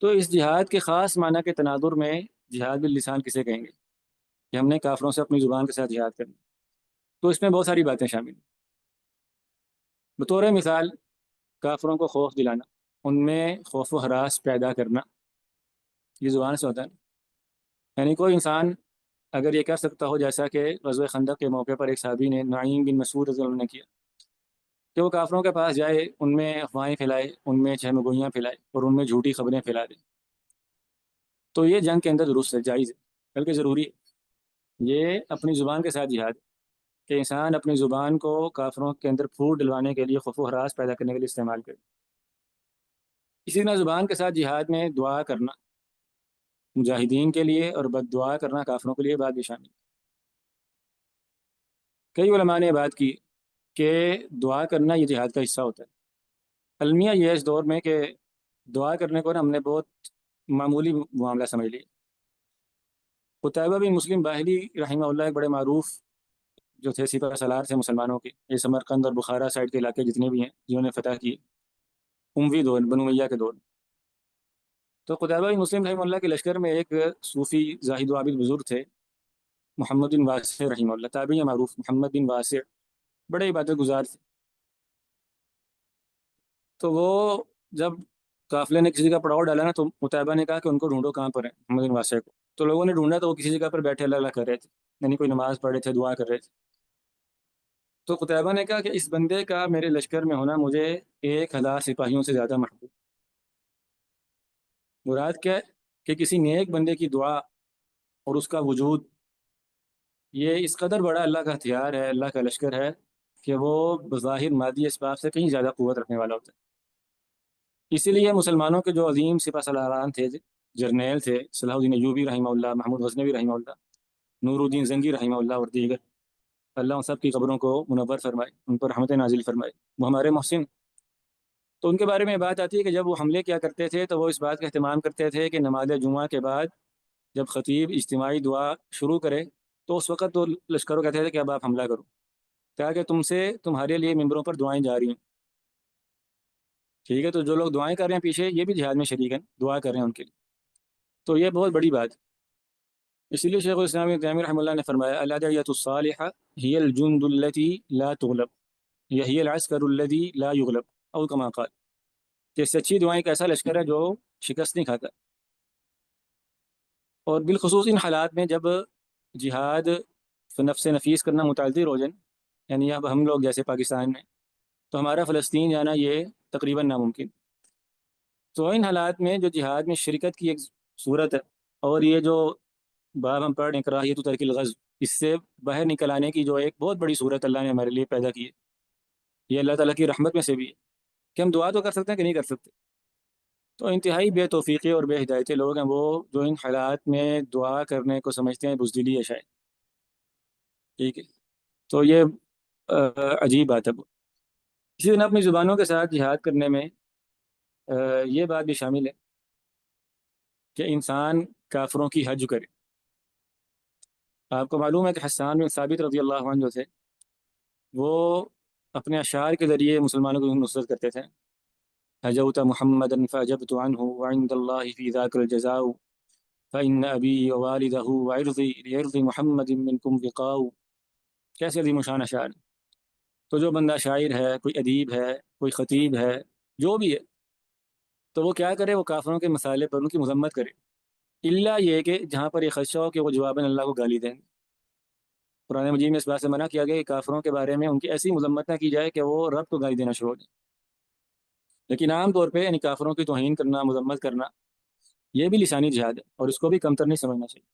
تو اس جہاد کے خاص معنی کے تناظر میں جہاد باللسان کسے کہیں گے کہ ہم نے کافروں سے اپنی زبان کے ساتھ جہاد کرنا؟ تو اس میں بہت ساری باتیں شامل ہیں۔ بطور مثال کافروں کو خوف دلانا، ان میں خوف و ہراس پیدا کرنا، یہ زبان سے ہوتا ہے نا۔ یعنی کوئی انسان اگر یہ کر سکتا ہو جیسا کہ غزوہ خندق کے موقع پر ایک صحابی نے، نعیم بن مسعود رضی اللہ عنہ نے کیا، کہ وہ کافروں کے پاس جائے، ان میں افواہیں پھیلائے، ان میں چہم گوئیاں پھیلائے اور ان میں جھوٹی خبریں پھیلا دے، تو یہ جنگ کے اندر درست ہے، جائز ہے، بلکہ ضروری ہے۔ یہ اپنی زبان کے ساتھ جہاد ہے کہ انسان اپنی زبان کو کافروں کے اندر پھوٹ ڈلوانے کے لیے، خوف و ہراس پیدا کرنے کے لیے استعمال کرے۔ اسی طرح زبان کے ساتھ جہاد میں دعا کرنا مجاہدین کے لیے اور بد دعا کرنا کافروں کے لیے بات بھی شامل ہے۔ کئی علماء نے یہ بات کی کہ دعا کرنا یہ جہاد کا حصہ ہوتا ہے۔ المیہ یہ ہے اس دور میں کہ دعا کرنے کو نا ہم نے بہت معمولی معاملہ سمجھ لیا۔ قتیبہ بن مسلم باہلی رحمہ اللہ ایک بڑے معروف جو تھے سپہ سالار تھے مسلمانوں کے، یہ سمرقند اور بخارا سائڈ کے علاقے جتنے بھی ہیں جنہوں نے فتح کیے اموی دور، بنو امیہ کے دور میں۔ تو قتیبہ بن مسلم رحمہ اللہ کے لشکر میں ایک صوفی زاہد و عابد بزرگ تھے، محمد بن واسع رحمہ اللہ، تابعی معروف محمد بن واسع، بڑے عبادت گزار تھے۔ تو وہ جب قافلے نے کسی جگہ پڑاؤ ڈالا نا، تو قتیبہ نے کہا کہ ان کو ڈھونڈو کہاں پر ہیں محمد بن واسع کو۔ تو لوگوں نے ڈھونڈا تو وہ کسی جگہ پر بیٹھے اللہ اللہ کر رہے تھے، یعنی کوئی نماز پڑھ رہے تھے، دعا کر رہے تھے۔ تو قتیبہ نے کہا کہ اس بندے کا میرے لشکر میں ہونا مجھے 1000 سپاہیوں سے زیادہ محبوب۔ مراد کیا ہے کہ کسی نیک بندے کی دعا اور اس کا وجود، یہ اس قدر بڑا اللہ کا ہتھیار ہے، اللہ کا لشکر ہے کہ وہ بظاہر مادی اسباب سے کہیں زیادہ قوت رکھنے والا ہوتا ہے۔ اسی لیے مسلمانوں کے جو عظیم سپہ سالاران تھے، جرنیل تھے، صلاح الدین ایوبی رحمہ اللہ، محمود غزنوی رحمہ اللہ، نور الدین زنگی رحمہ اللہ اور دیگر، اللہ ان سب کی قبروں کو منور فرمائے، ان پر رحمت نازل فرمائے، وہ ہمارے محسن۔ تو ان کے بارے میں بات آتی ہے کہ جب وہ حملے کیا کرتے تھے تو وہ اس بات کا اہتمام کرتے تھے کہ نماز جمعہ کے بعد جب خطیب اجتماعی دعا شروع کرے تو اس وقت تو لشکروں کہتے تھے کہ اب آپ حملہ کرو، تاکہ تمہارے لیے ممبروں پر دعائیں جاری ہیں۔ ٹھیک ہے، تو جو لوگ دعائیں کر رہے ہیں پیچھے، یہ بھی جہاد میں شریک ہیں، دعا کر رہے ہیں ان کے لیے، تو یہ بہت بڑی بات ہے۔ اسی لیے شیخ الاسلام ابن تیمیہ رحمہ اللہ نے فرمایا الادعیۃ الصالحہ ہی الجند التی لا تغلب یہی العسکر الذی لا یغلب، او کما قال، کہ سچی دعائیں ایک ایسا لشکر ہے جو شکست نہیں کھاتا۔ اور بالخصوص ان حالات میں جب جہاد نفس نفیس کرنا متعذر ہو جائے، یعنی اب ہم لوگ جیسے پاکستان میں، تو ہمارا فلسطین جانا یہ تقریباً ناممکن۔ تو ان حالات میں جو جہاد میں شرکت کی ایک صورت ہے، اور یہ جو باب ہم پڑھ رہے ہیں کراہیت ترک الغزو، اس سے باہر نکل آنے کی جو ایک بہت بڑی صورت اللہ نے ہمارے لیے پیدا کی ہے، یہ اللہ تعالیٰ کی رحمت میں سے بھی ہے کہ ہم دعا تو کر سکتے ہیں کہ نہیں کر سکتے۔ تو انتہائی بے توفیقی اور بے ہدایتی لوگ ہیں وہ جو ان حالات میں دعا کرنے کو سمجھتے ہیں بزدلی ہے شاید۔ ٹھیک ہے، تو یہ عجیب بات ہے۔ اسی طرح اپنی زبانوں کے ساتھ جہاد کرنے میں یہ بات بھی شامل ہے کہ انسان کافروں کی حج کرے۔ آپ کو معلوم ہے کہ حسان بن ثابت رضی اللہ عنہ جو تھے، وہ اپنے اشعار کے ذریعے مسلمانوں کو نصرت کرتے تھے۔ هجوت محمدا فأجبت عنه وعند الله في ذاك الجزاء فإن أبي ووالده وعرضي لعرض محمد منكم وقاء۔ کیسے عظیم شان اشعار۔ تو جو بندہ شاعر ہے، کوئی ادیب ہے، کوئی خطیب ہے، جو بھی ہے، تو وہ کیا کرے، وہ کافروں کے مسائل پر ان کی مذمت کرے، الا یہ کہ جہاں پر یہ خدشہ ہو کہ وہ جواباً اللہ کو گالی دیں۔ قرآن مجید میں اس بات سے منع کیا گیا کہ کافروں کے بارے میں ان کی ایسی مذمت نہ کی جائے کہ وہ رب کو گالی دینا شروع ہو جائے۔ لیکن عام طور پہ یعنی کافروں کی توہین کرنا، مذمت کرنا، یہ بھی لسانی جہاد ہے اور اس کو بھی کمتر نہیں سمجھنا چاہیے۔